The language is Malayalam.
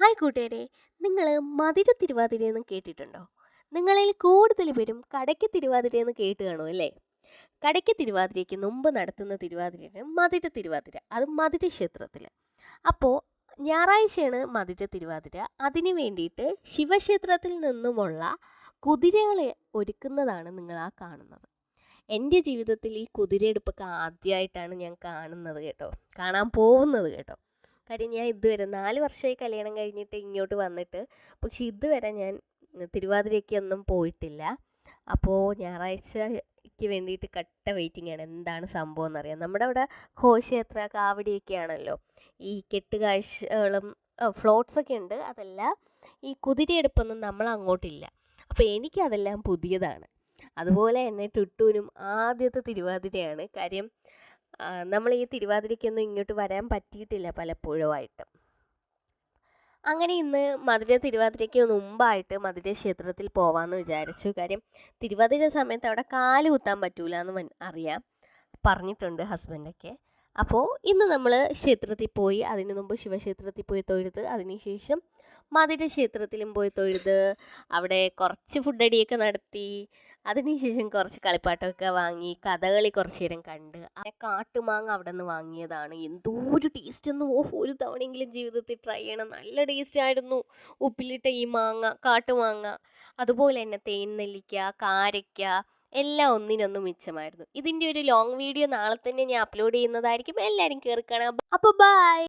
ഹായ് കൂട്ടുകാരെ, നിങ്ങൾ മധുര തിരുവാതിരയെന്ന് കേട്ടിട്ടുണ്ടോ? നിങ്ങളിൽ കൂടുതൽ പേരും കടയ്ക്ക് തിരുവാതിരയെന്ന് കേട്ട് കാണും അല്ലേ? കടയ്ക്ക് തിരുവാതിരയ്ക്ക് മുമ്പ് നടത്തുന്ന തിരുവാതിരയാണ് മധുര തിരുവാതിര, അത് മധുര ക്ഷേത്രത്തിൽ. അപ്പോൾ ഞായറാഴ്ചയാണ് മധുര തിരുവാതിര. അതിനു വേണ്ടിയിട്ട് ശിവക്ഷേത്രത്തിൽ നിന്നുമുള്ള കുതിരകളെ ഒരുക്കുന്നതാണ് നിങ്ങൾ ആ കാണുന്നത്. എൻ്റെ ജീവിതത്തിൽ ഈ കുതിരയെടുപ്പൊക്കെ ആദ്യമായിട്ടാണ് ഞാൻ കാണുന്നത് കേട്ടോ, കാണാൻ പോകുന്നത് കേട്ടോ. കാര്യം ഞാൻ ഇതുവരെ 4 വർഷമായി കല്യാണം കഴിഞ്ഞിട്ട് ഇങ്ങോട്ട് വന്നിട്ട്, പക്ഷെ ഇതുവരെ ഞാൻ തിരുവാതിരയ്ക്കൊന്നും പോയിട്ടില്ല. അപ്പോൾ ഞായറാഴ്ചയ്ക്ക് വേണ്ടിയിട്ട് കട്ട വെയിറ്റിംഗ് ആണ്, എന്താണ് സംഭവം എന്നറിയാം. നമ്മുടെ അവിടെ ഘോഷയാത്ര കാവടിയൊക്കെയാണല്ലോ, ഈ കെട്ടുകാഴ്ചകളും ഫ്ലോട്ട്സൊക്കെ ഉണ്ട്. അതല്ല, ഈ കുതിരയെടുപ്പൊന്നും നമ്മൾ അങ്ങോട്ടില്ല. അപ്പോൾ എനിക്കതെല്ലാം പുതിയതാണ്. അതുപോലെ തന്നെ ടുട്ടൂനും ആദ്യത്തെ തിരുവാതിരയാണ്. കാര്യം നമ്മൾ ഈ തിരുവാതിരയ്ക്കൊന്നും ഇങ്ങോട്ട് വരാൻ പറ്റിയിട്ടില്ല പലപ്പോഴുമായിട്ട്. അങ്ങനെ ഇന്ന് മധുര തിരുവാതിരയ്ക്ക് മുമ്പായിട്ട് മധുര ക്ഷേത്രത്തിൽ പോവാമെന്ന് വിചാരിച്ചു. കാര്യം തിരുവാതിര സമയത്ത് അവിടെ കാല് കുത്താൻ പറ്റൂല എന്ന് അറിയാം, പറഞ്ഞിട്ടുണ്ട് ഹസ്ബൻഡൊക്കെ. അപ്പോൾ ഇന്ന് നമ്മൾ ക്ഷേത്രത്തിൽ പോയി, അതിനു മുമ്പ് ശിവക്ഷേത്രത്തിൽ പോയി തൊഴുത്, അതിനുശേഷം മധുര ക്ഷേത്രത്തിലും പോയി തൊഴുത്, അവിടെ കുറച്ച് ഫുഡടിയൊക്കെ നടത്തി, അതിനുശേഷം കുറച്ച് കളിപ്പാട്ടമൊക്കെ വാങ്ങി, കഥകളി കുറച്ച് നേരം കണ്ട്. കാട്ടുമാങ്ങ അവിടെ നിന്ന് വാങ്ങിയതാണ്. എന്തോ ഒരു ടേസ്റ്റ് ഒന്ന്, ഒരു തവണയെങ്കിലും ജീവിതത്തിൽ ട്രൈ ചെയ്യണം. നല്ല ടേസ്റ്റ് ആയിരുന്നു ഉപ്പിലിട്ട ഈ മാങ്ങ, കാട്ടുമാങ്ങ. അതുപോലെ തന്നെ തേൻ നെല്ലിക്ക, കാരയ്ക്ക, എല്ലാം ഒന്നിനൊന്നും മിച്ചമായിരുന്നു. ഇതിൻ്റെ ഒരു ലോങ് വീഡിയോ നാളെ തന്നെ ഞാൻ അപ്ലോഡ് ചെയ്യുന്നതായിരിക്കും. എല്ലാവരും കയറി കാണാം. അപ്പോൾ ബൈ.